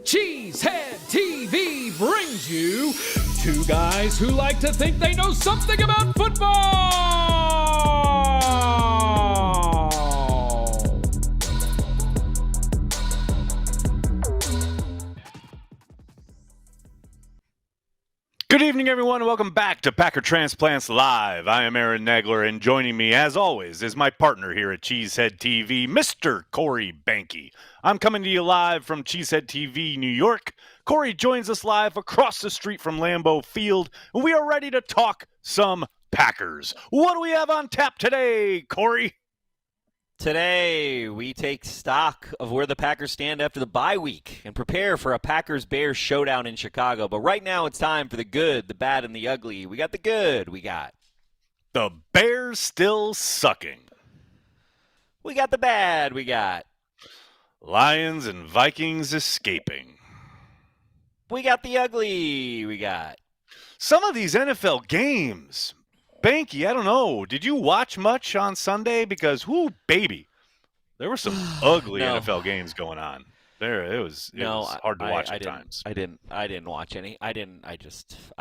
Cheesehead TV brings you two guys who like to think they know something about football. Good evening, everyone, and welcome back to Packer Transplants Live. I am Aaron Nagler, and joining me, as always, is my partner here at Cheesehead TV, Mr. Corey Behnke. I'm coming to you live from Cheesehead TV, New York. Corey joins us live across the street from Lambeau Field, and we are ready to talk some Packers. What do we have on tap today, Corey? Today, we take stock of where the Packers stand after the bye week and prepare for a Packers-Bears showdown in Chicago. But right now, it's time for the good, the bad, and the ugly. We got the good. We got the Bears still sucking. We got the bad. We got Lions and Vikings escaping. We got the ugly. We got some of these NFL games. Behnke, I don't know. Did you watch much on Sunday? Because, whoo, baby, there were some ugly NFL games going on. It was hard to watch at times. I didn't watch any. I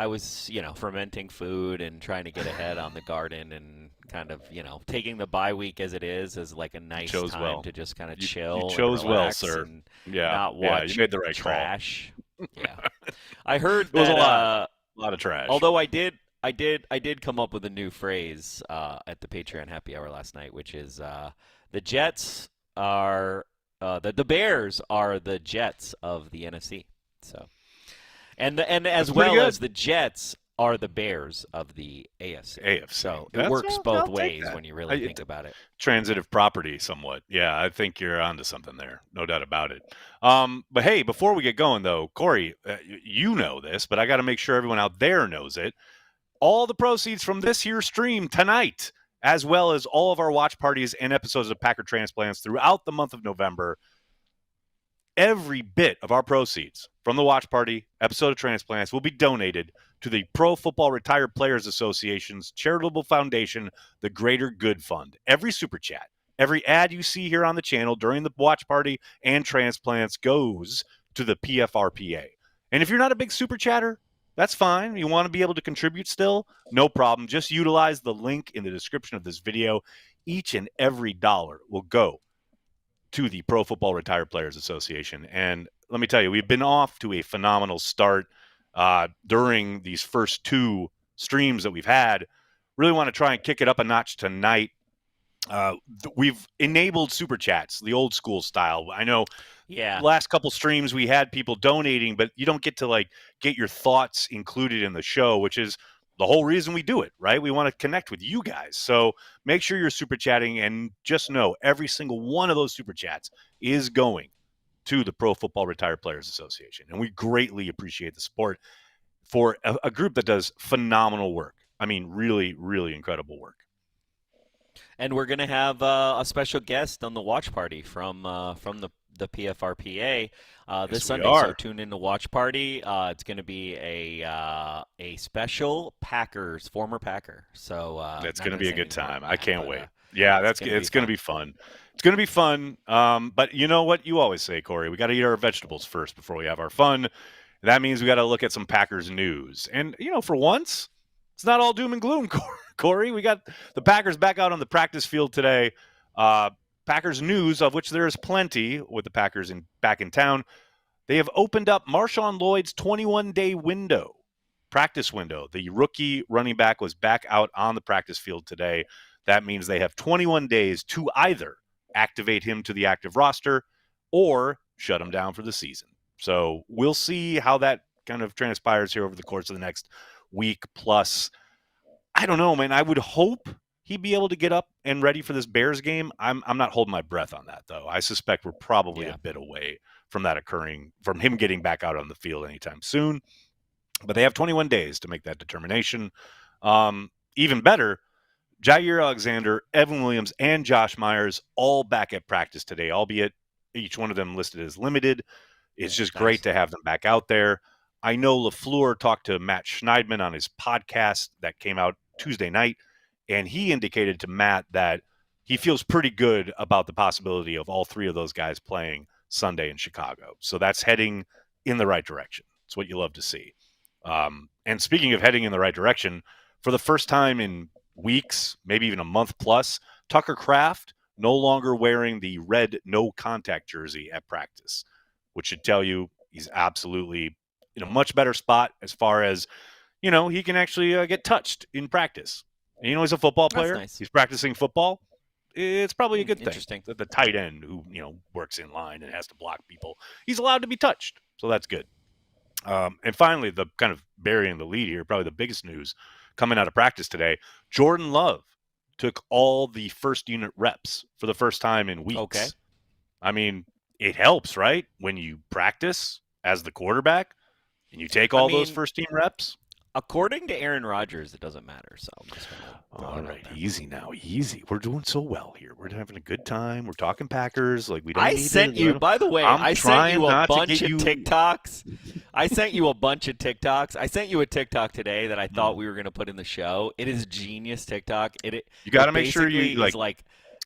was, fermenting food and trying to get ahead on the garden and kind of, taking the bye week as it is as like a nice time to just kind of chill. You chose and relax well, sir. And not watch you made the right trash. Yeah. I heard that, it was a lot of trash. Although I did come up with a new phrase at the Patreon happy hour last night, which is the Jets are the Bears are the Jets of the NFC. So, and as well as the Jets are the Bears of the AFC. So it works both ways when you really think about it. Transitive property, somewhat. Yeah, I think you're onto something there, no doubt about it. But hey, before we get going though, Corey, you know this, but I got to make sure everyone out there knows it. All the proceeds from this here stream tonight, as well as all of our watch parties and episodes of Packer Transplants throughout the month of November, every bit of our proceeds from the watch party, episode of Transplants, will be donated to the Pro Football Retired Players Association's charitable foundation, the Greater Good Fund. Every super chat, every ad you see here on the channel during the watch party and Transplants goes to the PFRPA. And if you're not a big super chatter, that's fine. You want to be able to contribute still? No problem. Just utilize the link in the description of this video. Each and every dollar will go to the Pro Football Retired Players Association. And let me tell you, we've been off to a phenomenal start during these first two streams that we've had. Really want to try and kick it up a notch tonight. We've enabled super chats, the old school style. I know last couple streams we had people donating, but you don't get to get your thoughts included in the show, which is the whole reason we do it, right? We want to connect with you guys. So make sure you're super chatting, and just know every single one of those super chats is going to the Pro Football Retired Players Association. And we greatly appreciate the support for a group that does phenomenal work. I mean, really, really incredible work. And we're going to have a special guest on the watch party from the PFRPA this Sunday. So tune in to watch party. It's going to be a special Packers, former Packer. So that's going to be a good time. I can't wait. It's going to be fun. It's going to be fun. But you know what you always say, Corey? We got to eat our vegetables first before we have our fun. That means we got to look at some Packers news. And for once, it's not all doom and gloom, Corey. We got the Packers back out on the practice field today. Packers news, of which there is plenty with the Packers back in town. They have opened up Marshawn Lloyd's 21-day practice window. The rookie running back was back out on the practice field today. That means they have 21 days to either activate him to the active roster or shut him down for the season. So we'll see how that kind of transpires here over the course of the next week plus. I don't know, man. I would hope he'd be able to get up and ready for this Bears game. I'm not holding my breath on that, though. I suspect we're probably a bit away from that occurring, from him getting back out on the field anytime soon. But they have 21 days to make that determination. Even better, Jair Alexander, Evan Williams, and Josh Myers all back at practice today, albeit each one of them listed as limited. It's just great to have them back out there. I know LaFleur talked to Matt Schneidman on his podcast that came out Tuesday night, and he indicated to Matt that he feels pretty good about the possibility of all three of those guys playing Sunday in Chicago. So that's heading in the right direction. It's what you love to see. And speaking of heading in the right direction, for the first time in weeks, maybe even a month plus, Tucker Kraft no longer wearing the red no contact jersey at practice, which should tell you he's absolutely in a much better spot as far as, he can actually get touched in practice. And he's a football player. Nice. He's practicing football. It's probably a good thing. Interesting. That the tight end who, works in line and has to block people, he's allowed to be touched. So that's good. And finally, the kind of burying the lead here, probably the biggest news coming out of practice today, Jordan Love took all the first unit reps for the first time in weeks. Okay. I mean, it helps, right? When you practice as the quarterback and you take all those first team reps. According to Aaron Rodgers, it doesn't matter. So I'm just all right, easy now, easy. We're doing so well here. We're having a good time. We're talking Packers. Like we don't. I sent you, by the way. I sent you a bunch of TikToks. I sent you a bunch of TikToks. I sent you a TikTok today that I thought we were going to put in the show. It is genius TikTok. You got to make sure you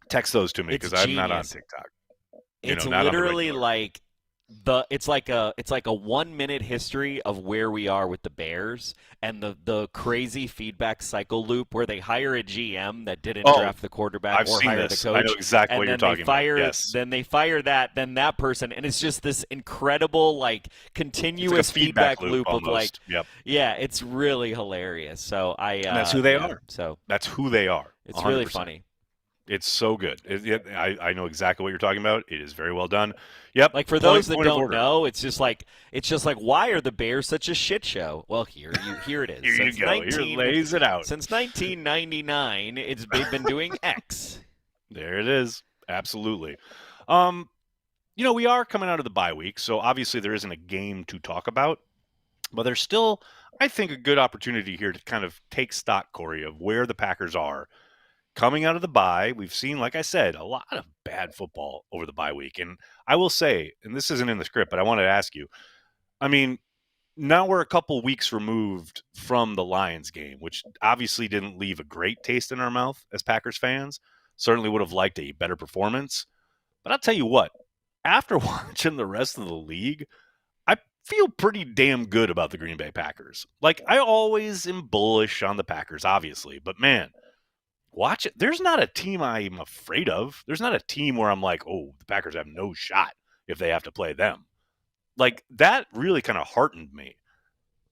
text those to me because I'm not on TikTok. It's literally like. It's like a 1 minute history of where we are with the Bears and the crazy feedback cycle loop where they hire a GM that didn't draft the quarterback or hire the coach. I know exactly what you're talking about. Yes. Then they fire that person, and it's just this incredible continuous feedback loop of yeah, it's really hilarious. So and that's who they are. So that's who they are. It's 100%. Really funny. It's so good. I know exactly what you're talking about. It is very well done. Yep. Like for those that don't know, it's just like why are the Bears such a shit show? Well, here it is. Here you go. Here lays it out. Since 1999, they've been doing X. There it is. Absolutely. We are coming out of the bye week, so obviously there isn't a game to talk about, but there's still, I think, a good opportunity here to kind of take stock, Corey, of where the Packers are. Coming out of the bye, we've seen, like I said, a lot of bad football over the bye week. And I will say, and this isn't in the script, but I wanted to ask you, I mean, now we're a couple weeks removed from the Lions game, which obviously didn't leave a great taste in our mouth as Packers fans. Certainly would have liked a better performance. But I'll tell you what, after watching the rest of the league, I feel pretty damn good about the Green Bay Packers. Like, I always am bullish on the Packers, obviously, but man, watch it. There's not a team I'm afraid of. There's not a team where I'm like, oh, the Packers have no shot if they have to play them. Like, that really kind of heartened me.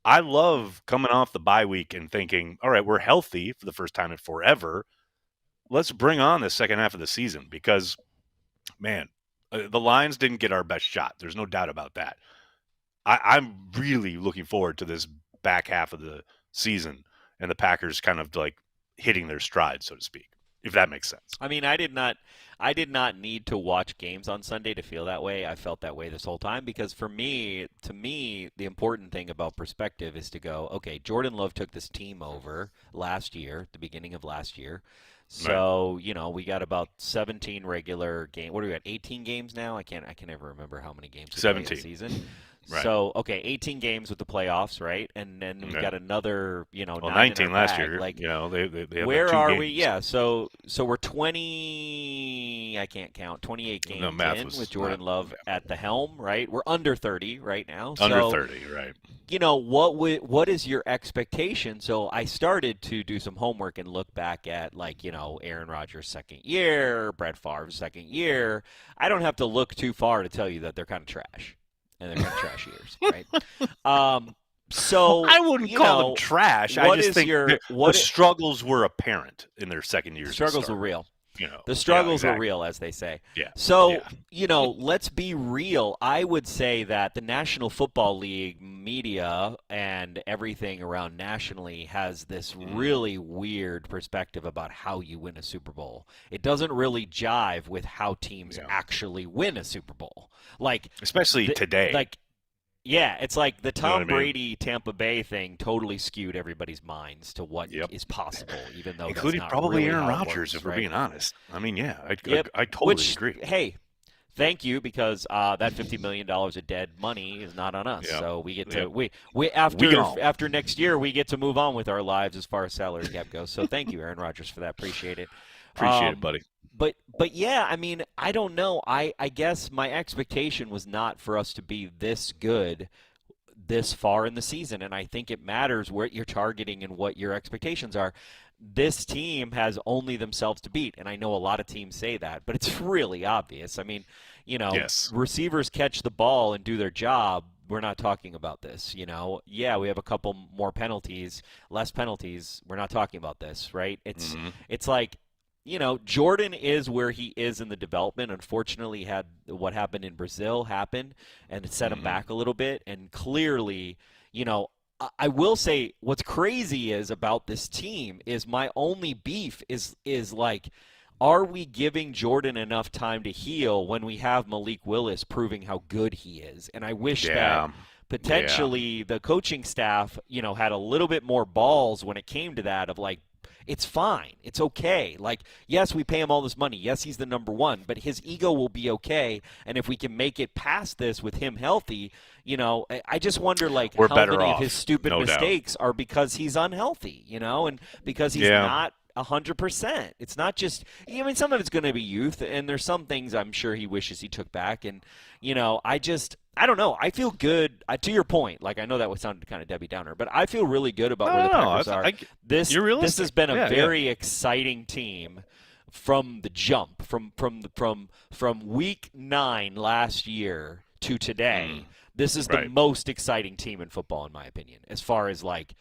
I love coming off the bye week and thinking, all right, we're healthy for the first time in forever. Let's bring on the second half of the season because, man, the Lions didn't get our best shot. There's no doubt about that. I'm really looking forward to this back half of the season and the Packers kind of hitting their stride, so to speak, if that makes sense. I mean, I did not need to watch games on Sunday to feel that way. I felt that way this whole time because to me, the important thing about perspective is to go, okay, Jordan Love took this team over last year, the beginning of last year. So, right. We got about 17 regular games. What do we got? 18 games now? I can never remember how many games we play in the season. Right. So, okay, 18 games with the playoffs, right? And then we've got another, 19 last year. They have where two are games. we? Yeah, so we're 20, I can't count, 28 games in with Jordan Love at the helm, right? We're under 30 right now. Under 30, right. What is your expectation? So I started to do some homework and look back at, Aaron Rodgers' second year, Brett Favre's second year. I don't have to look too far to tell you that they're kind of trash. And they're kind of trash years, right? So I wouldn't call them trash. I just think the struggles were apparent in their second year. The struggles were real. The struggles were real, as they say. Yeah. So, let's be real. I would say that the National Football League media and everything around nationally has this really weird perspective about how you win a Super Bowl. It doesn't really jive with how teams actually win a Super Bowl. Especially today. Yeah, it's like the Tom Brady Tampa Bay thing totally skewed everybody's minds to what is possible, even though including that's not probably really Aaron how it Rodgers, works, if we're being honest. I mean, I totally Which, agree. Hey, thank you, because that $50 million of dead money is not on us. So we get to we after next year we get to move on with our lives as far as salary cap goes. So thank you, Aaron Rodgers, for that. Appreciate it. Appreciate it, buddy. But yeah, I mean, I don't know. I guess my expectation was not for us to be this good this far in the season, and I think it matters what you're targeting and what your expectations are. This team has only themselves to beat, and I know a lot of teams say that, but it's really obvious. I mean, Yes. receivers catch the ball and do their job. We're not talking about this, Yeah, we have a couple more penalties, less penalties. We're not talking about this, right? It's like, Jordan is where he is in the development. Unfortunately, had what happened in Brazil happen, and it set him back a little bit. And clearly, I will say what's crazy is about this team is my only beef is like, are we giving Jordan enough time to heal when we have Malik Willis proving how good he is? And I wish that potentially the coaching staff, had a little bit more balls when it came to that of like, it's fine. It's okay. Like, yes, we pay him all this money. Yes, he's the number one, but his ego will be okay. And if we can make it past this with him healthy, I just wonder, like, We're how better many off, of his stupid no doubt. mistakes are because he's unhealthy, and because he's not 100%. It's not just, some of it's going to be youth, and there's some things I'm sure he wishes he took back. And, I don't know. I feel good. To your point, like, I know that would sound kind of Debbie Downer, but I feel really good about where the Packers are. This has been a very exciting team from the jump, from week 9 last year to today. This is the most exciting team in football, in my opinion, as far as like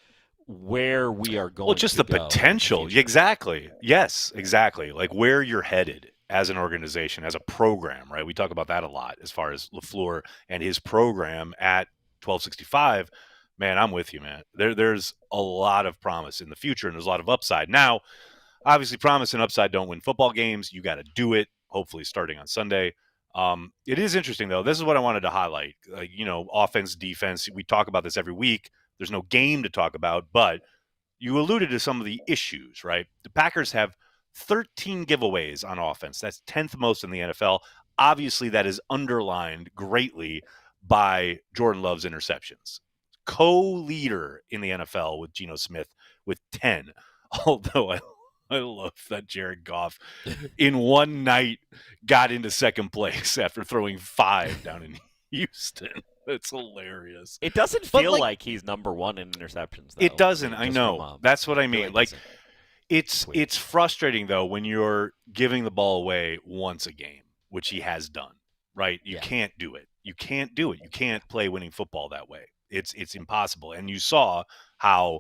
where we are going. Well, just to the potential. Exactly. Yes, exactly. Like where you're headed as an organization, as a program, right? We talk about that a lot as far as LaFleur and his program at 1265. Man, I'm with you, man. There's a lot of promise in the future, and there's a lot of upside. Now, obviously, promise and upside don't win football games. You got to do it, hopefully starting on Sunday. It is interesting, though. This is what I wanted to highlight. Offense, defense. We talk about this every week. There's no game to talk about, but you alluded to some of the issues, right? The Packers have 13 giveaways on offense. That's 10th most in the NFL. Obviously, that is underlined greatly by Jordan Love's interceptions. Co-leader in the NFL with Geno Smith with 10. Although I love that Jared Goff in one night got into second place after throwing 5 down in Houston. That's hilarious. It doesn't feel like he's number one in interceptions, though. It doesn't. I know. That's what I mean. Like, it's frustrating, though, when you're giving the ball away once a game, which he has done, right? You can't do it. You can't do it. You can't play winning football that way. It's impossible. And you saw how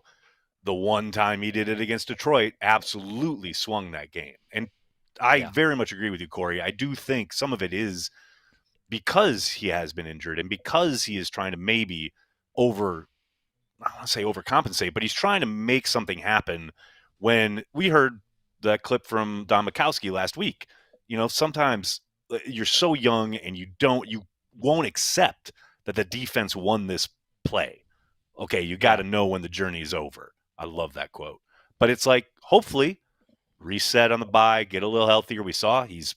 the one time he did it against Detroit absolutely swung that game. And I very much agree with you, Corey. I do think some of it is because he has been injured and because he is trying to maybe I don't want to say overcompensate, but he's trying to make something happen. When we heard that clip from Don Mikowski last week, sometimes you're so young and you won't accept that the defense won this play. Okay, you got to know when the journey is over. I love that quote. But it's like, hopefully, reset on the bye, get a little healthier. We saw he's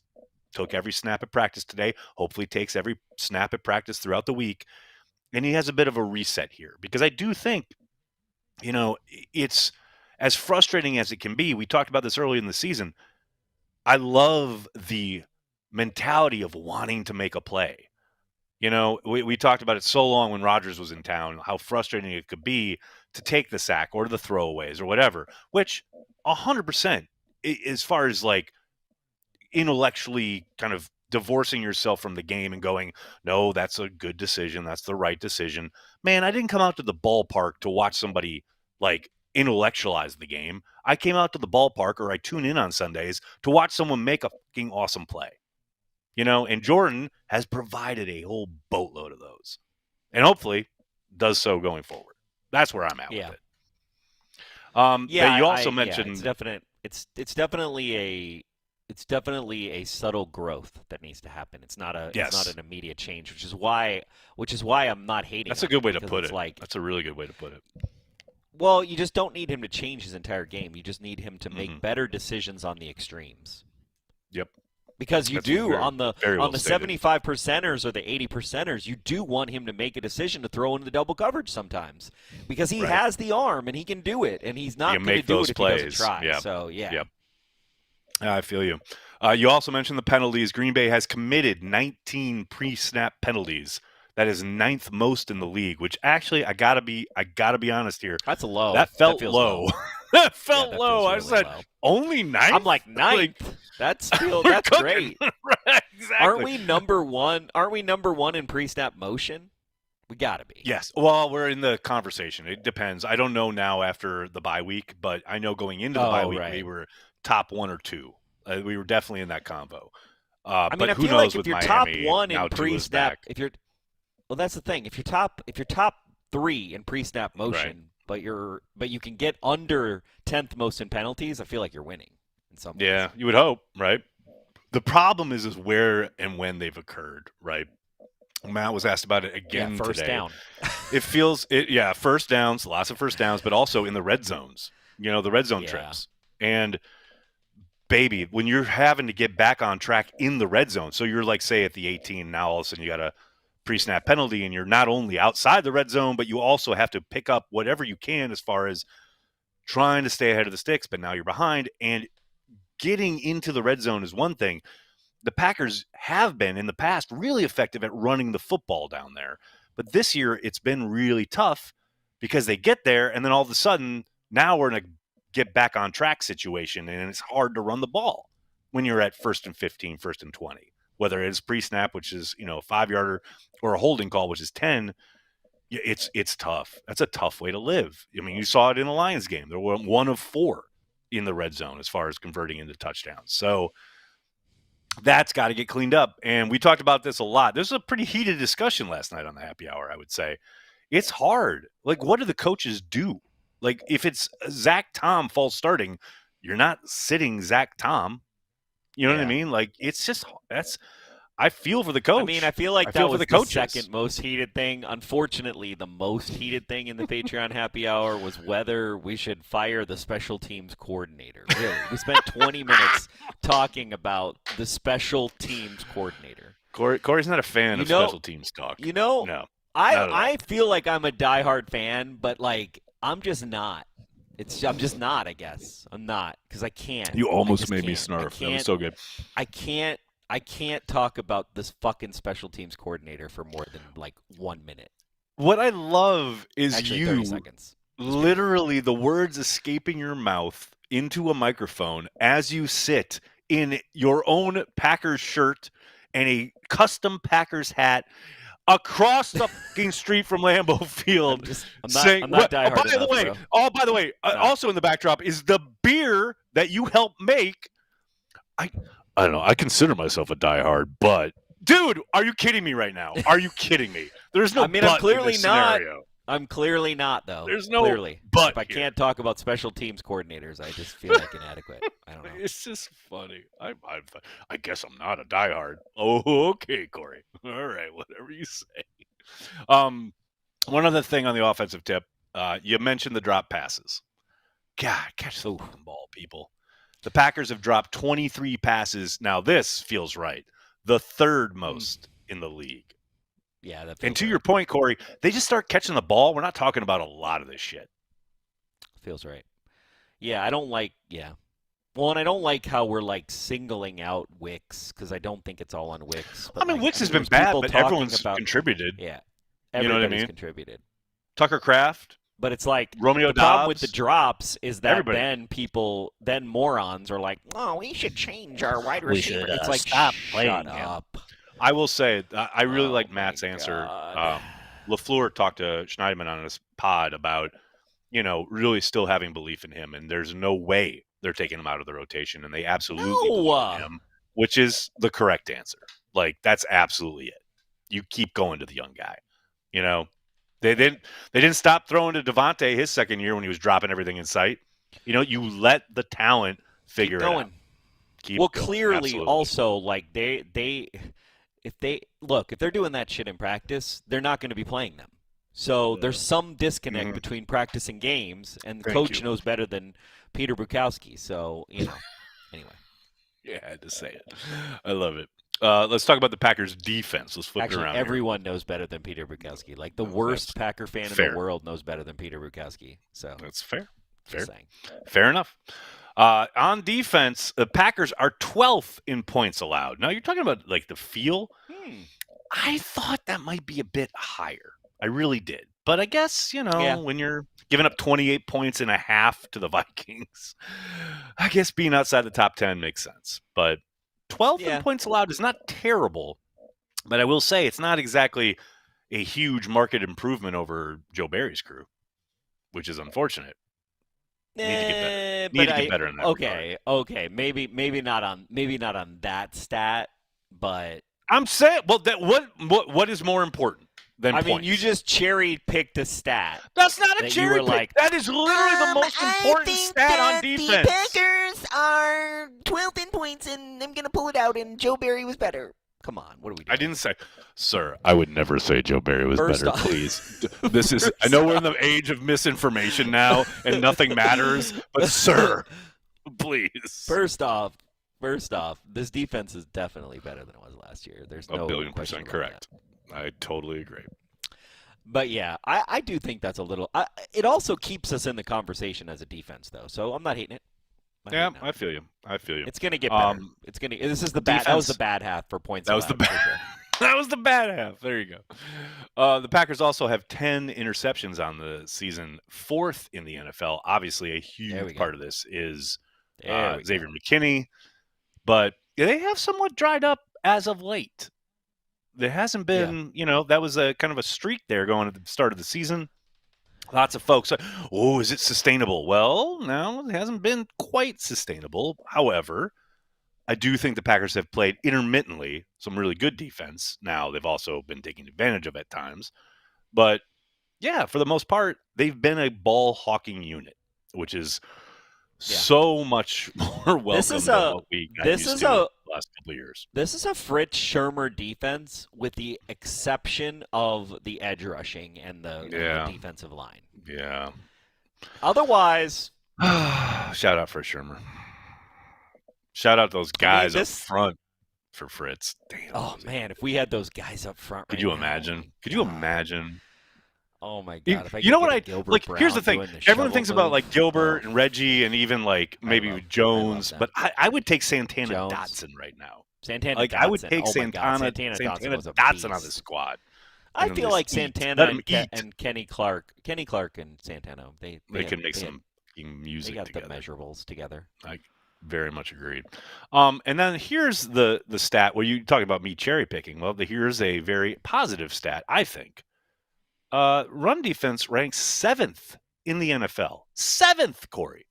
took every snap at practice today, hopefully takes every snap at practice throughout the week, and he has a bit of a reset here. Because I do think, it's as frustrating as it can be. We talked about this early in the season. I love the mentality of wanting to make a play. We talked about it so long when Rodgers was in town, how frustrating it could be to take the sack or the throwaways or whatever, which 100%, as far as like intellectually kind of divorcing yourself from the game and going, no, that's a good decision. That's the right decision. Man, I didn't come out to the ballpark to watch somebody like intellectualize the game. I came out to the ballpark, or I tune in on Sundays to watch someone make a fucking awesome play. And Jordan has provided a whole boatload of those, and hopefully does so going forward. That's where I'm at with it. You also mentioned it's definitely a subtle growth that needs to happen. It's not an immediate change, which is why I'm not hating. That's a good way to put it. Like, that's a really good way to put it. Well, you just don't need him to change his entire game. You just need him to make better decisions on the extremes. Yep. Because That's on the well 75 percenters or the 80 percenters, you do want him to make a decision to throw into the double coverage sometimes, because he has the arm and he can do it, and he's not going to do it if he doesn't try. Yep. So yeah. Yep. I feel you. You also mentioned the penalties. Green Bay has committed 19 pre-snap penalties. That is 9th most in the league, which actually I gotta be honest here. That's a low. That felt feels low. That felt that low. feels I really said low. only 9th? I'm like 9th. Like, that's we're cooking. great. Right, exactly. Aren't we number one in pre-snap motion? We gotta be. Yes. Well, we're in the conversation. It depends. I don't know now after the bye week, but I know going into the bye week we were top 1 or 2. We were definitely in that convo. I mean, but I who feel knows like if with you're Miami, top 1 now in Tua's pre-snap, back. well, that's the thing. If you're top 3 in pre-snap motion, but you can get under 10th most in penalties, I feel like you're winning in some ways. Yeah, you would hope, right? The problem is where and when they've occurred, right? Matt was asked about it again today. First down. It feels first downs, lots of first downs, but also in the red zones. The red zone trips. And baby, when you're having to get back on track in the red zone, so you're like, say, at the 18, now all of a sudden you got a pre-snap penalty, and you're not only outside the red zone, but you also have to pick up whatever you can as far as trying to stay ahead of the sticks, but now you're behind. And getting into the red zone is one thing. The Packers have been, in the past, really effective at running the football down there. But this year, it's been really tough because they get there, and then all of a sudden, now we're in a get back on track situation, and it's hard to run the ball when you're at 1st and 15, 1st and 20. Whether it's pre-snap, which is, a 5-yarder, or a holding call, which is 10, it's tough. That's a tough way to live. I mean, you saw it in the Lions game. There were 1 of 4 in the red zone as far as converting into touchdowns. So that's got to get cleaned up. And we talked about this a lot. There's a pretty heated discussion last night on the happy hour, I would say. It's hard. Like, what do the coaches do? Like, if it's Zach Tom false starting, you're not sitting Zach Tom. You know what I mean? Like, it's just I feel for the coach. I mean, I feel like that was the second most heated thing. Unfortunately, the most heated thing in the Patreon happy hour was whether we should fire the special teams coordinator. Really, we spent 20 minutes talking about the special teams coordinator. Corey's not a fan of special teams talk. No. I feel like I'm a diehard fan, but like I'm just not. I'm just not. I guess I'm not because I can't. You almost made me snarf. That was so good. I can't talk about this fucking special teams coordinator for more than like 1 minute. What I love is actually, 30 seconds. Literally the words escaping your mouth into a microphone as you sit in your own Packers shirt and a custom Packers hat across the fucking street from Lambeau Field. I'm not diehard by the way, also in the backdrop is the beer that you helped make. I don't know. I consider myself a diehard, but dude, are you kidding me right now? Are you kidding me? There's no. I mean, I'm clearly not. I'm clearly not, though. There's no. Clearly, but if I can't talk about special teams coordinators, I just feel like inadequate. I don't know. It's just funny. I guess I'm not a diehard. Oh, okay, Corey. All right, whatever you say. One other thing on the offensive tip. You mentioned the drop passes. God, catch the fucking ball, people. The Packers have dropped 23 passes. Now, this feels right. The 3rd most in the league. Yeah. And to your point, Corey, they just start catching the ball. We're not talking about a lot of this shit. Feels right. Yeah, I don't like Well, and I don't like how we're like singling out Wicks because I don't think it's all on Wicks. I mean, Wicks has been bad, but everyone's contributed. Yeah. You know what I mean? Contributed. Tucker Kraft. But it's like Romeo the problem Dobbs, with the drops is that everybody. then morons are like, "Oh, we should change our wide receiver." Should, it's like, stop playing shut him. up. I will say, I really like Matt's my answer. God. LaFleur talked to Schneidman on his pod about, really still having belief in him, and there's no way they're taking him out of the rotation, and they absolutely believe in him, which is the correct answer. Like, that's absolutely it. You keep going to the young guy, They didn't stop throwing to Devontae his second year when he was dropping everything in sight. You let the talent figure it out. Keep going. Clearly, Absolutely. also, like if they're doing that shit in practice, they're not going to be playing them. So there's some disconnect between practice and games, and the coach knows better than Peter Bukowski. So anyway. Yeah, I had to say it. I love it. Let's talk about the Packers' defense. Let's flip it around. Everyone knows better than Peter Bukowski. Like the worst Packer fan in the world knows better than Peter Bukowski. So that's fair. Fair enough. On defense, the Packers are 12th in points allowed. Now, you're talking about like the feel. I thought that might be a bit higher. I really did. But I guess, when you're giving up 28 points and a half to the Vikings, I guess being outside the top 10 makes sense. But 12th in points allowed is not terrible. But I will say it's not exactly a huge market improvement over Joe Barry's crew, which is unfortunate. Need to get better. Need to get better in that regard. Okay. Maybe not on that stat, but I'm saying, well, what is more important than points? I mean, you just cherry picked a stat. That's not a cherry pick. That is literally the most important stat on defense. The Packers are 12th in points, and I'm gonna pull it out. And Joe Barry was better. Come on, what are we doing? I didn't say, sir. I would never say Joe Barry was better. Please, this is. I know we're in the age of misinformation now, and nothing matters. But sir, please. First off, this defense is definitely better than it was last year. There's no 1,000,000% correct. I totally agree. But yeah, I do think that's a little. It also keeps us in the conversation as a defense, though. So I'm not hating it. Yeah, I feel you. It's gonna get better. This is the bad. That was the bad half for points. That was the bad. That was the bad half. There you go. The Packers also have 10 interceptions on the season, 4th in the NFL. Obviously, a huge part of this is Xavier McKinney, but they have somewhat dried up as of late. There hasn't been, that was a kind of a streak there going at the start of the season. Lots of folks, is it sustainable? Well, no, it hasn't been quite sustainable. However, I do think the Packers have played intermittently some really good defense. Now, they've also been taking advantage of it at times. But, yeah, for the most part, they've been a ball-hawking unit, which is so much more welcome than what we got used to the last couple of years. This is a Fritz Shurmur defense with the exception of the edge rushing and the defensive line. Yeah. Otherwise, shout out Fritz Shurmur. Shout out those guys up front for Fritz. Damn. Man, if we had those guys up front, could you imagine? Could you imagine? Oh my God! If I you know what Gilbert Brown here's the thing. Everyone thinks about like Gilbert and Reggie and even like maybe Jones, but I would take Santana Dotson right now. Santana Dotson. I would take Santana Dotson on the squad. I feel like Santana and Kenny Clark and Santana, they can make some music together. They got together. the measurables together. I very much agreed. And then here's the stat where you talk about me cherry picking. Well, here's a very positive stat, I think. Run defense ranks 7th in the NFL. 7th, Corey,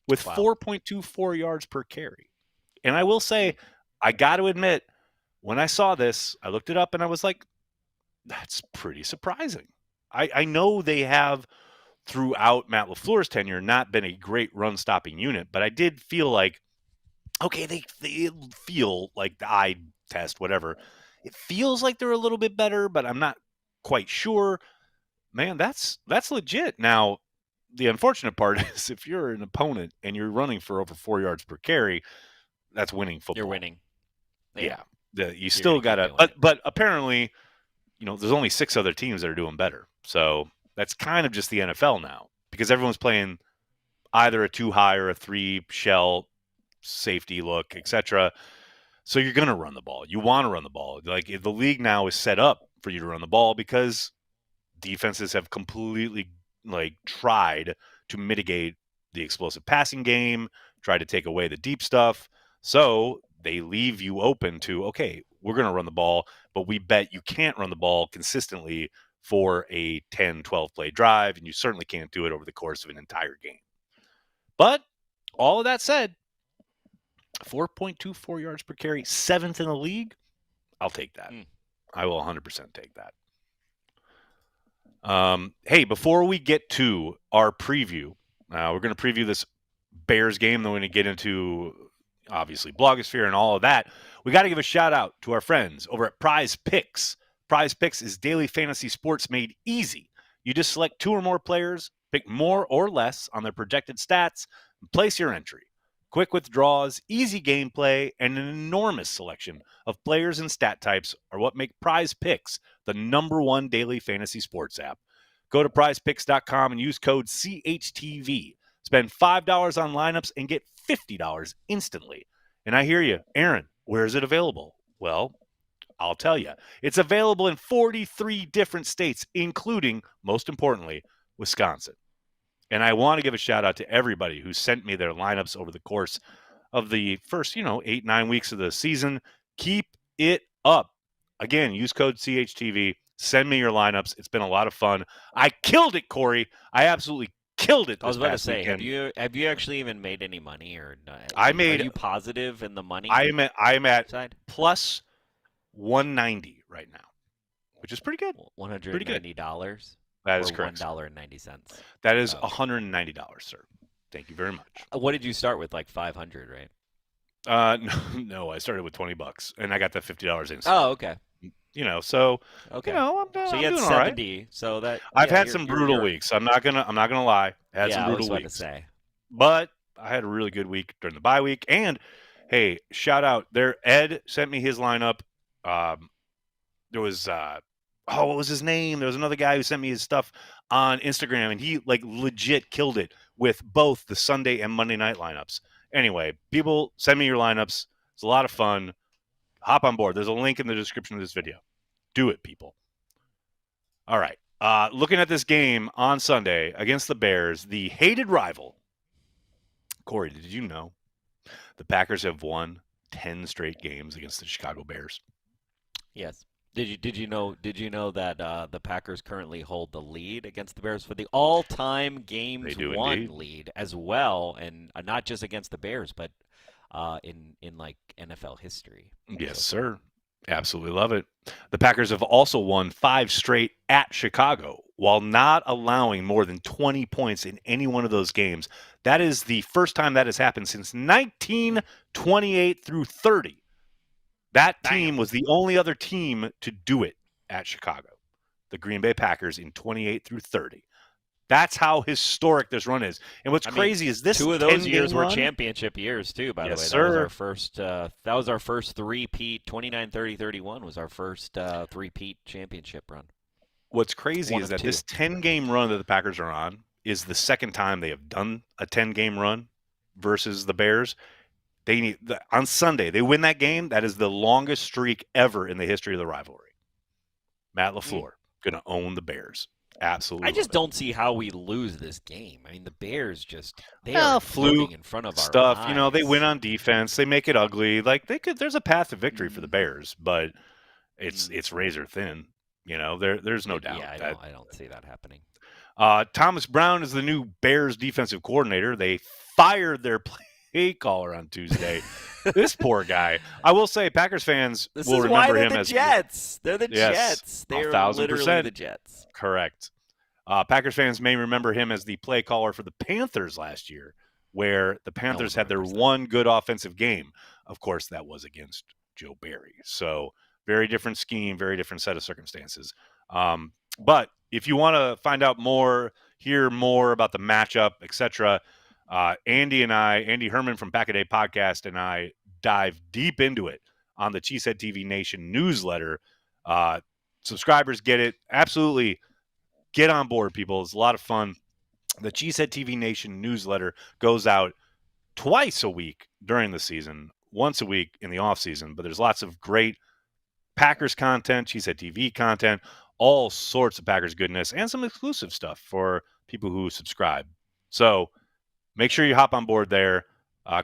with 4.24 yards per carry. And I will say, I got to admit, when I saw this, I looked it up and I was like, that's pretty surprising. I know they have, throughout Matt LaFleur's tenure, not been a great run-stopping unit, but I did feel like, okay, they feel like the eye test, whatever. It feels like they're a little bit better, but I'm not quite sure. Man, that's legit. Now, the unfortunate part is if you're an opponent and you're running for over 4 yards per carry, that's winning football. You're winning. Yeah. You still got to – but apparently, there's only 6 other teams that are doing better. So that's kind of just the NFL now because everyone's playing either a 2 high or a 3 shell safety look, etc. So you're going to run the ball. You want to run the ball. Like the league now is set up for you to run the ball because defenses have completely tried to mitigate the explosive passing game, try to take away the deep stuff. So they leave you open to, okay, we're going to run the ball, but we bet you can't run the ball consistently for a 10, 12 play drive, and you certainly can't do it over the course of an entire game. But all of that said, 4.24 yards per carry, 7th in the league, I'll take that. I will 100% take that. Hey, before we get to our preview, we're going to preview this Bears game. Then we're going to get into, obviously, blogosphere and all of that. We got to give a shout out to our friends over at PrizePicks. PrizePicks is daily fantasy sports made easy. You just select 2 or more players, pick more or less on their projected stats, and place your entry. Quick withdrawals, easy gameplay, and an enormous selection of players and stat types are what make PrizePicks the #1 daily fantasy sports app. Go to prizepicks.com and use code CHTV Spend $5 on lineups and get $50 instantly. And I hear you, Aaron, where is it available? Well, I'll tell you. It's available in 43 different states, including, most importantly, Wisconsin. And I want to give a shout out to everybody who sent me their lineups over the course of the first, 8-9 weeks of the season. Keep it up. Again, use code CHTV. Send me your lineups. It's been a lot of fun. I killed it, Corey. I absolutely killed it. I was about to say, weekend. have you actually even made any money or not? Are you positive in the money? I'm at side? plus 190 right now, which is pretty good. $190. That is correct. $1.90. That is $190, sir. Thank you very much. What did you start with? Like 500, right? No, I started with $20 and I got that $50 in. Oh, okay. So okay. I'm so you had doing 70. Right. So that I've had some brutal weeks. I'm not gonna lie. I had some brutal weeks. To say. But I had a really good week during the bye week. And hey, shout out there. Ed sent me his lineup. There was what was his name? There was another guy who sent me his stuff on Instagram, and he legit killed it with both the Sunday and Monday night lineups. Anyway, people, send me your lineups. It's a lot of fun. Hop on board. There's a link in the description of this video. Do it, people. All right. Looking at this game on Sunday against the Bears, the hated rival. Corey, did you know the Packers have won 10 straight games against the Chicago Bears? Yes. Did you know that the Packers currently hold the lead against the Bears for the all-time games won indeed. lead as well, and not just against the Bears, but in NFL history. Yes, sir. Absolutely love it. The Packers have also won 5 straight at Chicago while not allowing more than 20 points in any one of those games. That is the first time that has happened since 1928 through 30. That team was the only other team to do it at Chicago. The Green Bay Packers in 28 through 30. That's how historic this run is. And what's crazy is this 2 of those years were championship years too, by the way. Sir. That was our first three-peat. 29-30-31 was our first three-peat championship run. What's crazy is that this 10-game run that the Packers are on is the second time they have done a 10-game run versus the Bears. On Sunday, they win that game. That is the longest streak ever in the history of the rivalry. Matt LaFleur going to own the Bears. Absolutely. I just don't see how we lose this game. I mean, the Bears are floating in front of stuff. our eyes. They win on defense. They make it ugly. There's a path to victory for the Bears, but it's razor thin. There's no doubt. Yeah, I don't see that happening. Thomas Brown is the new Bears defensive coordinator. They fired their play caller on Tuesday. This poor guy. I will say, Packers fans will remember him as Jets. They're the Jets. They're 1,000%. literally the Jets. Correct. Packers fans may remember him as the play caller for the Panthers last year, where the Panthers had their one good offensive game. Of course, that was against Joe Barry. So very different scheme, very different set of circumstances. But if you want to find out more, hear more about the matchup, etc., Andy Herman from Pack a Day Podcast and I dive deep into it on the Cheesehead TV Nation newsletter. Subscribers get it. Absolutely get on board, people. It's a lot of fun. The Cheesehead TV Nation newsletter goes out twice a week during the season, once a week in the off season, but there's lots of great Packers content, Cheesehead TV content, all sorts of Packers goodness, and some exclusive stuff for people who subscribe. So make sure you hop on board there.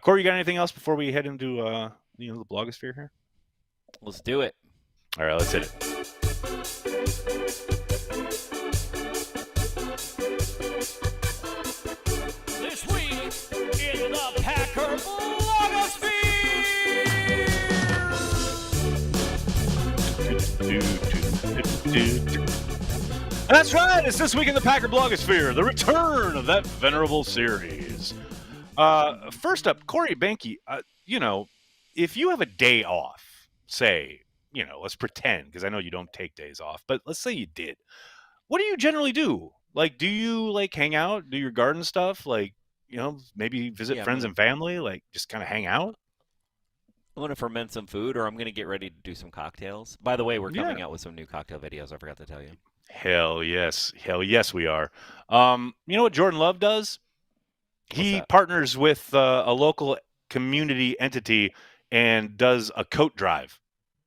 Corey, you got anything else before we head into the blogosphere here? Let's do it. All right, let's hit it. This week in the Packer blogosphere. That's right. It's This Week in the Packer blogosphere, the return of that venerable series. First up, Corey Behnke, if you have a day off, say, let's pretend, because I know you don't take days off, but let's say you did. What do you generally do? Do you hang out, do your garden stuff? Maybe visit friends and family, just kind of hang out? I'm going to ferment some food, or I'm going to get ready to do some cocktails. By the way, we're coming out with some new cocktail videos. I forgot to tell you. Hell yes, we are. You know what Jordan Love does? He that? partners with a local community entity and does a coat drive.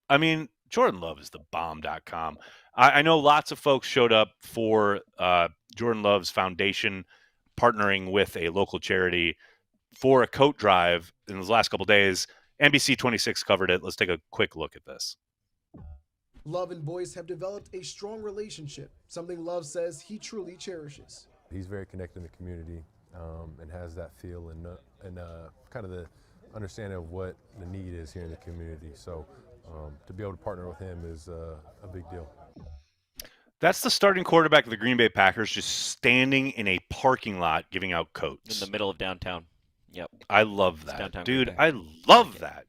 I mean, Jordan Love is the bomb.com. I know lots of folks showed up for Jordan Love's foundation partnering with a local charity for a coat drive in the last couple of days. NBC 26 covered it. Let's take a quick look at this. Love and Boyce have developed a strong relationship, something Love says he truly cherishes. He's very connected in the community and has that feel and kind of the understanding of what the need is here in the community. So to be able to partner with him is a big deal. That's the starting quarterback of the Green Bay Packers just standing in a parking lot giving out coats. In the middle of downtown. Yep. I love that. Downtown Dude, Green Bay. I love that.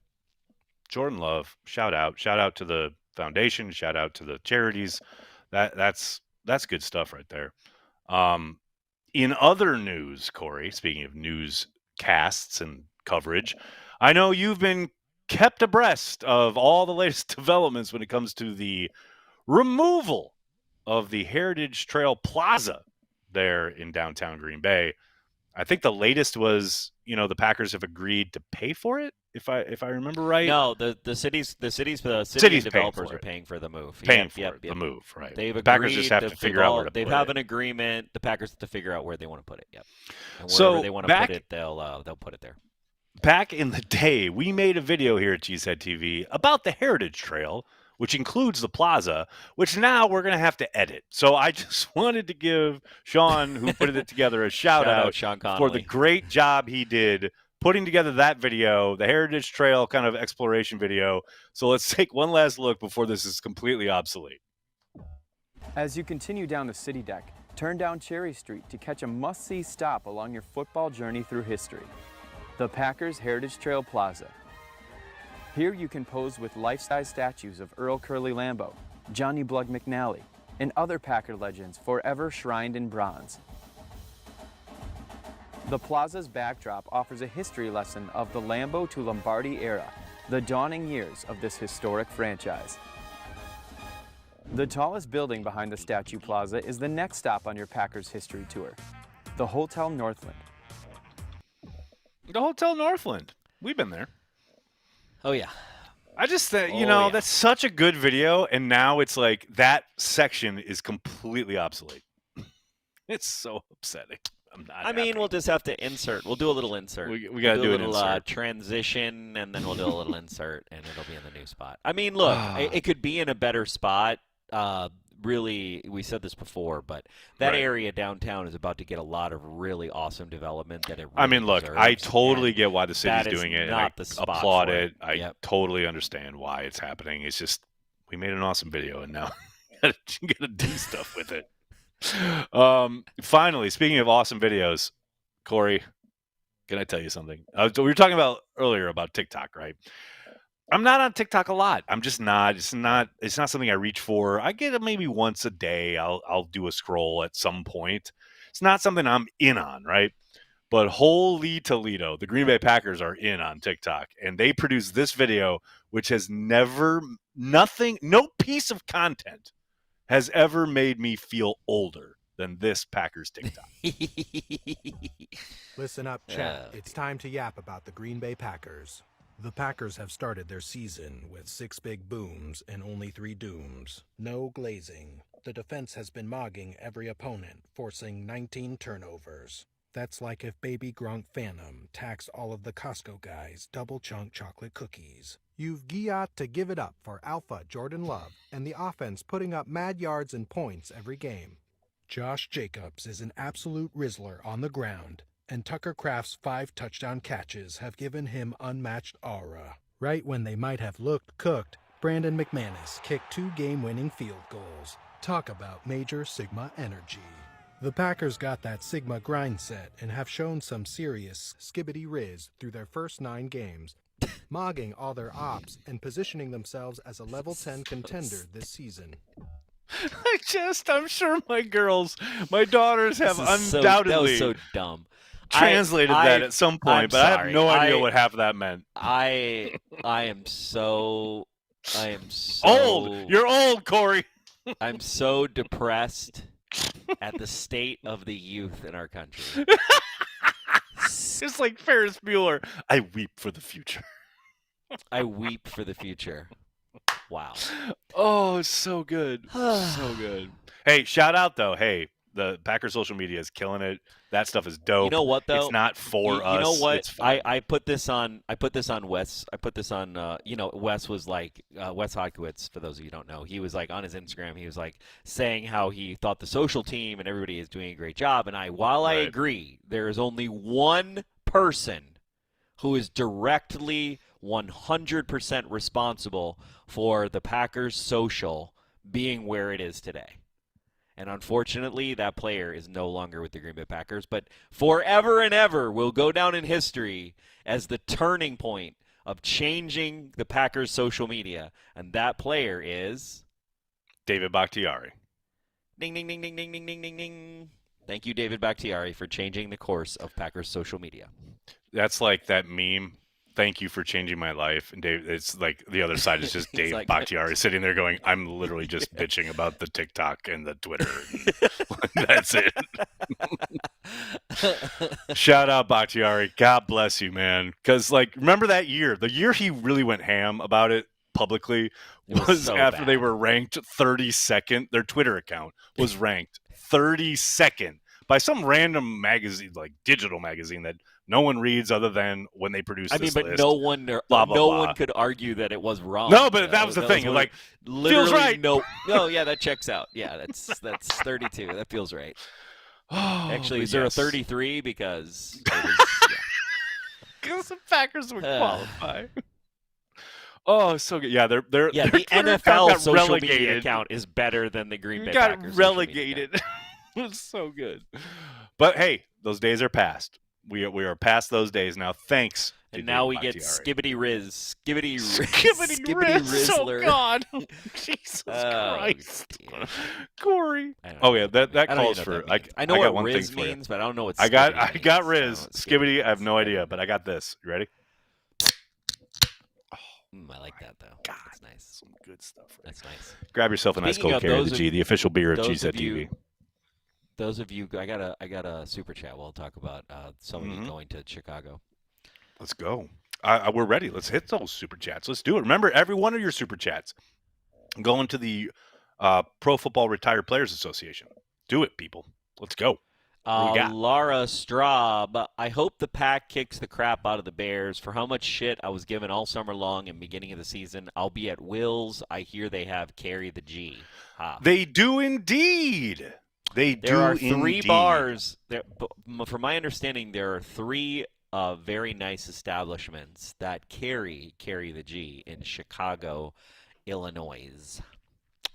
Jordan Love, shout out. Shout out to the foundation, shout out to the charities. That's good stuff right there. In other news, Corey, speaking of newscasts and coverage, I know you've been kept abreast of all the latest developments when it comes to the removal of the Heritage Trail Plaza there in downtown Green Bay. I think the latest was, the Packers have agreed to pay for it, if I remember right. No, the city's developers are paying for the move. The move, right? They've agreed. Packers just have to figure out where to put it. They have an agreement. The Packers have to figure out where they want to put it. Yep. And So, wherever they want to put it, they'll put it there. Back in the day, we made a video here at CHTV about the Heritage Trail, which includes the plaza, which now we're going to have to edit. So I just wanted to give Sean, who put it together, a shout out Sean for Connolly. the great job he did putting together that video, the Heritage Trail kind of exploration video. So let's take one last look before this is completely obsolete. As you continue down the city deck, turn down Cherry Street to catch a must-see stop along your football journey through history. The Packers Heritage Trail Plaza. Here you can pose with life-size statues of Earl Curly Lambeau, Johnny Blug McNally, and other Packer legends forever shrined in bronze. The plaza's backdrop offers a history lesson of the Lambeau to Lombardi era, the dawning years of this historic franchise. The tallest building behind the Statue Plaza is the next stop on your Packers history tour, the Hotel Northland. The Hotel Northland. We've been there. Oh yeah. I just think, yeah. that's such a good video, and now it's like that section is completely obsolete. It's so upsetting. We'll just have to insert. We'll do a little insert. We got to do a an little insert. Transition, and then we'll do a little insert, and it'll be in the new spot. I mean, look, it could be in a better spot. Really, we said this before, but that area downtown is about to get a lot of really awesome development that it really deserves. I totally get why the city's doing it. Not I the spot applaud for it. I totally understand why it's happening. It's just we made an awesome video, and now you got to do stuff with it. Finally, speaking of awesome videos, Corey, can I tell you something? We were talking about earlier about TikTok, right? I'm not on TikTok a lot. I'm just not. It's not something I reach for. I get it maybe once a day. I'll do a scroll at some point. It's not something I'm in on, right? But holy Toledo, the Green Bay Packers are in on TikTok, and they produced this video, which has no piece of content has ever made me feel older than this Packers TikTok. Listen up, chat. It's time to yap about the Green Bay Packers. The Packers have started their season with 6 big booms and only 3 dooms. No glazing. The defense has been mogging every opponent, forcing 19 turnovers. That's like if Baby Grunk Phantom taxed all of the Costco guys double-chunk chocolate cookies. You've got to give it up for Alpha Jordan Love and the offense putting up mad yards and points every game. Josh Jacobs is an absolute rizzler on the ground, and Tucker Kraft's 5 touchdown catches have given him unmatched aura. Right when they might have looked cooked, Brandon McManus kicked 2 game-winning field goals. Talk about major Sigma energy. The Packers got that Sigma grind set and have shown some serious skibbity riz through their first 9 games, mogging all their ops and positioning themselves as a level 10 contender this season. I'm sure my daughters have undoubtedly that was so dumb. Translated that at some point, but I have no idea what half of that meant. I am so old. You're old, Corey. I'm so depressed at the state of the youth in our country. It's like Ferris Bueller. I weep for the future. I weep for the future. Wow. Oh, it's so good. So good. Hey, shout out though. Hey, the Packers social media is killing it. That stuff is dope. You know what though? It's not for us. You know what? It's fun. I put this on Wes. I put this on Wes was like Wes Hodkiewicz, for those of you who don't know. He was like on his Instagram, he was like saying how he thought the social team and everybody is doing a great job. And while I agree, there is only one person who is directly 100% responsible for the Packers social being where it is today. And unfortunately, that player is no longer with the Green Bay Packers, but forever and ever will go down in history as the turning point of changing the Packers' social media. And that player is David Bakhtiari. Ding, ding, ding, ding, ding, ding, ding, ding, ding. Thank you, David Bakhtiari, for changing the course of Packers' social media. That's like that meme. Thank you for changing my life. And Dave, it's like the other side is just Dave like, Bakhtiari sitting there going, I'm literally just bitching about the TikTok and the Twitter. And that's it. Shout out Bakhtiari. God bless you, man. Because, like, remember that year? The year he really went ham about it publicly was so after bad. they were ranked 32nd. Their Twitter account was ranked 32nd by some random magazine, like digital magazine that no one reads other than when they produce this but list. no one could argue that it was wrong. No, but that was the thing. Like, feels right. No, yeah, that checks out. Yeah, that's 32. That feels right. Oh, Actually, is there a 33? Because the Packers would qualify. Oh, so good. Yeah, they're the Twitter NFL got social relegated. media account is better than the Green Bay got Packers. relegated. It was so good. But hey, those days are past. We are past those days now. Thanks. And now we get Skibbity Rizzler. Oh God, Jesus Christ, dear. Corey. Oh yeah, that calls for. I know got what one Riz thing for you. means, but I don't know what. I got means. Riz. Skibbity. I have no idea, but I got this. You ready? I like that though. God, that's nice. Some good stuff. Right? That's nice. Grab yourself an ice Speaking cold of carry the those G, of- the official beer of those of CHTV. Those of you, I got a super chat. We'll talk about somebody going to Chicago. Let's go. We're ready. Let's hit those super chats. Let's do it. Remember, every one of your super chats going to the Pro Football Retired Players Association. Do it, people. Let's go. Laura Straub, I hope the Pack kicks the crap out of the Bears. For how much shit I was given all summer long and beginning of the season, I'll be at Will's. I hear they have Carry the G. They do indeed. There are three bars. From my understanding, there are three very nice establishments that carry the G in Chicago, Illinois.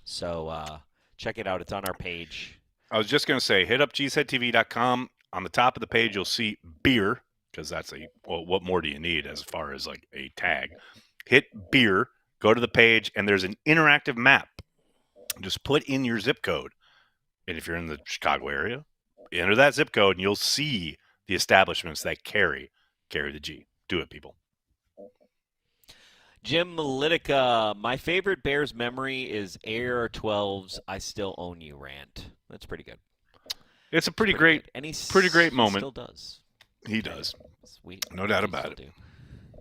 So check it out. It's on our page. I was just going to say, hit up gztv.com. On the top of the page, you'll see beer, because that's what more do you need as far as like a tag? Hit beer, go to the page, and there's an interactive map. Just put in your zip code. And if you're in the Chicago area, enter that zip code, and you'll see the establishments that carry the G. Do it, people. Jim Malitica, my favorite Bears memory is Air 12's I Still Own You rant. That's pretty good. It's a pretty great moment. He still does. He does. Sweet. No doubt about it.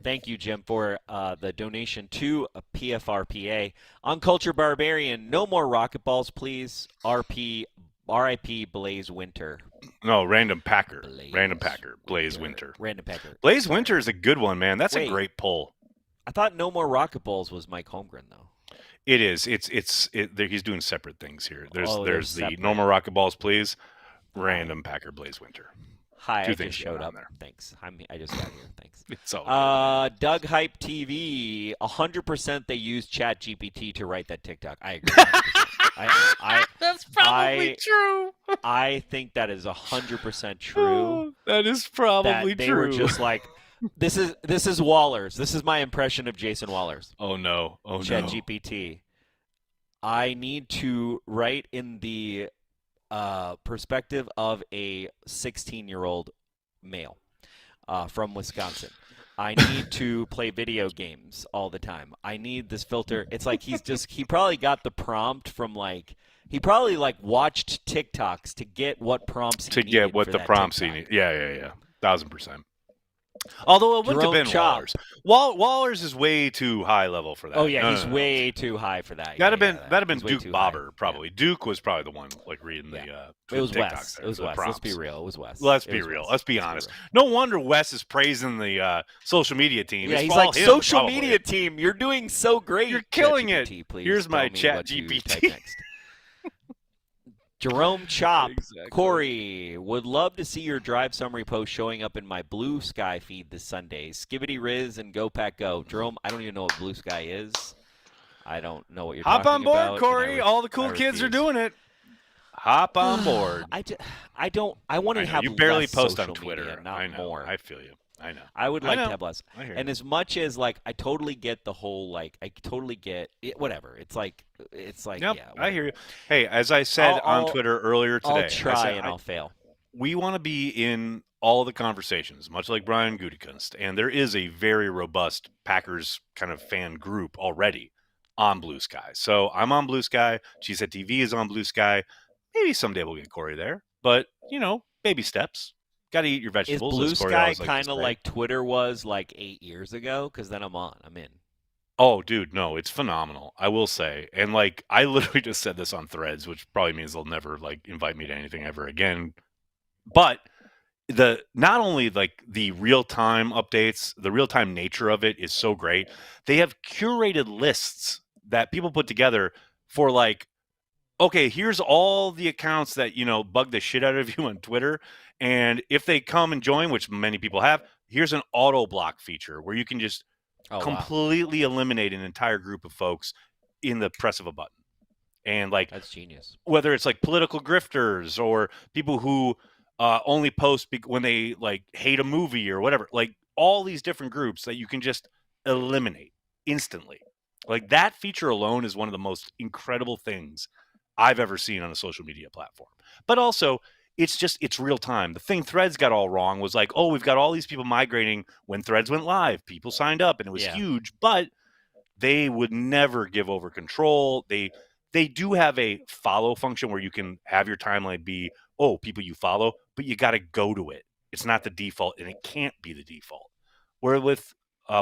Thank you, Jim, for the donation to PFRPA. On Culture Barbarian, no more rocket balls, please. R.I.P. Blaze Winter. No, Random Packer. Blaze Winter. Random Packer. Blaze Winter is a good one, man. That's a great pull. I thought No More Rocket Balls was Mike Holmgren, though. It is. He's doing separate things here. There's the separate. No More Rocket Balls, please. Random Packer Blaze Winter. Hi, Two I things just showed going on up. there. Thanks. I just got here. Thanks. It's all good. Doug Hype TV, 100% they use ChatGPT to write that TikTok. I agree. 100%. That's probably true. I think that is 100% true. Oh, that is probably they true. Were just like, this is Wallers. This is my impression of Jason Wallers. Oh no. ChatGPT. I need to write in the perspective of a 16-year-old male from Wisconsin. I need to play video games all the time. I need this filter. It's like he probably got the prompt from he probably watched TikToks to get what prompts he needed what for the that prompts he TikTok. need. Yeah. 1,000%. Although it wouldn't have Jerome been Chop. Waller's. Waller's is way too high level for that. Oh yeah, No, he's no, no. way too high for that. That'd have Yeah, been he's way Duke too high. Bobber probably. Yeah. Duke was probably the one like reading Yeah. the It was TikToks Wes. there, It was the Wes. prompts. Let's be real. It was Wes. Let's It be was real. Wes. Let's be Let's honest. real. No wonder Wes is praising the social media team. Yeah, It's he's all like, him, social probably. media team, you're doing so great. You're killing ChatGPT, it. please Here's tell my me what you ChatGPT. type next. Jerome Chop. Exactly. Corey, would love to see your drive summary post showing up in my Blue Sky feed this Sunday. Skibbity Riz and Go Pack Go. Jerome, I don't even know what Blue Sky is. I don't know what you're Hop talking on board, about. Corey. All the cool kids are doing it. Hop on board. I want to have you barely less post on social Twitter. media, not I know. more. I feel you. I know. I would I like know. to have less. I hear And you. as much as like I totally get the whole like I totally get it, whatever. It's like Yep, yeah. I hear you. Hey, as I said on Twitter earlier today, I'll try I said, and I'll fail. we want to be in all the conversations, much like Brian Gutekunst, and there is a very robust Packers kind of fan group already on Blue Sky. So I'm on Blue Sky. CHTV is on Blue Sky. Maybe someday we'll get Corey there, but baby steps. Got to eat your Is vegetables. Blue as Corey Sky always likes to kind of say. like Twitter was like 8 years ago? Because then I'm on. I'm in. Oh, dude, no, it's phenomenal. I will say, and like I literally just said this on Threads, which probably means they'll never like invite me to anything ever again. But not only like the real time updates, the real time nature of it is so great. They have curated lists that people put together for like, okay, here's all the accounts that bug the shit out of you on Twitter, and if they come and join, which many people have, here's an auto block feature where you can just completely eliminate an entire group of folks in the press of a button. And like that's genius. Whether it's like political grifters or people who only post when they like hate a movie or whatever, like all these different groups that you can just eliminate instantly. Like that feature alone is one of the most incredible things I've ever seen on a social media platform. But also, it's real time. The thing Threads got all wrong was like, oh, we've got all these people migrating when Threads went live. People signed up and it was huge, but they would never give over control. They do have a follow function where you can have your timeline be, oh, people you follow, but you got to go to it. It's not the default, and it can't be the default. Where with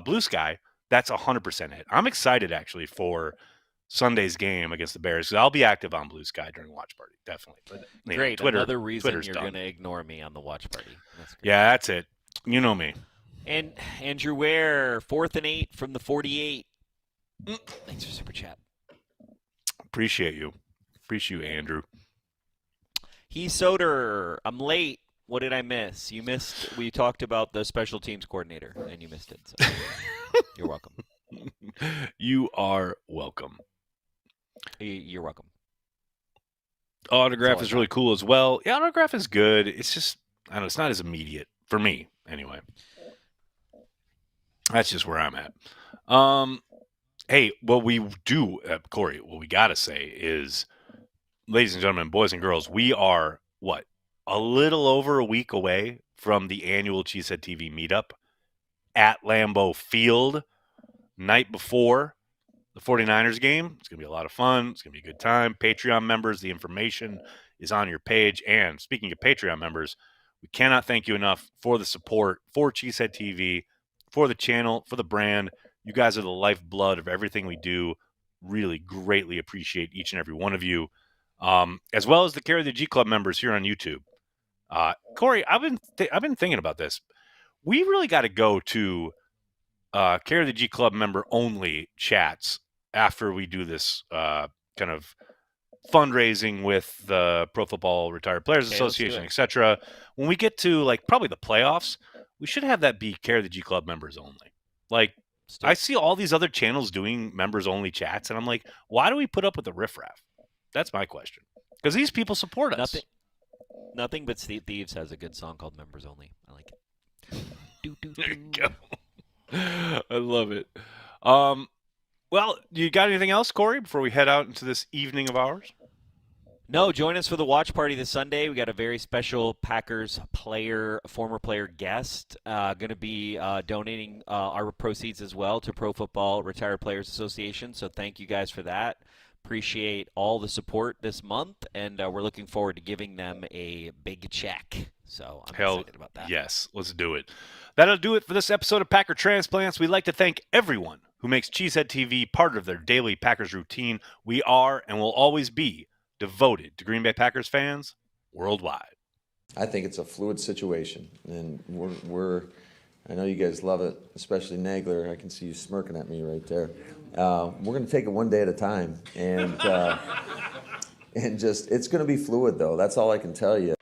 Blue Sky, that's 100% it. I'm excited, actually, for Sunday's game against the Bears. I'll be active on Blue Sky during watch party, definitely. But, Great. Twitter, Another reason Twitter's you're done. going to ignore me on the watch party. That's great. Yeah, that's it. You know me. And Andrew Ware, 4th and 8 from the 48. Thanks for super chat. Appreciate you. Appreciate you, Andrew. Heath Soder, I'm late. What did I miss? You missed. We talked about the special teams coordinator, and you missed it. So you're welcome. You are welcome. You're welcome. Autograph is really cool as well. Yeah, autograph is good. It's just, I don't know, it's not as immediate for me anyway. That's just where I'm at. Hey, what we do, Corey, what we got to say is, ladies and gentlemen, boys and girls, we are, a little over a week away from the annual CHTV meetup at Lambeau Field, night before the 49ers game. It's going to be a lot of fun. It's going to be a good time. Patreon members, the information is on your page. And speaking of Patreon members, we cannot thank you enough for the support for CHTV, for the channel, for the brand. You guys are the lifeblood of everything we do. Really greatly appreciate each and every one of you, as well as the Carry the G Club members here on YouTube. Corey, I've been thinking about this. We really got to go to Carry the G Club member only chats after we do this kind of fundraising with the Pro Football Retired Players Association, etc. When we get to like probably the playoffs, we should have that be Carry the G Club members only. Like, I see all these other channels doing members only chats, and I'm like, why do we put up with the riffraff? That's my question. Because these people support us. Nothing but Steve Thieves has a good song called Members Only. I like it. There you go. I love it. Well, you got anything else, Corey, before we head out into this evening of ours? No, join us for the watch party this Sunday. We got a very special Packers former player guest, going to be donating our proceeds as well to Pro Football Retired Players Association. So thank you guys for that. appreciate all the support this month, and we're looking forward to giving them a big check. So I'm excited about that. Yes, let's do it. That'll do it for this episode of Packer Transplants. We'd like to thank everyone who makes Cheesehead TV part of their daily Packers routine. We are and will always be devoted to Green Bay Packers fans worldwide. I think it's a fluid situation, and I know you guys love it, especially Nagler. I can see you smirking at me right there. We're going to take it one day at a time, and it's going to be fluid, though. That's all I can tell you.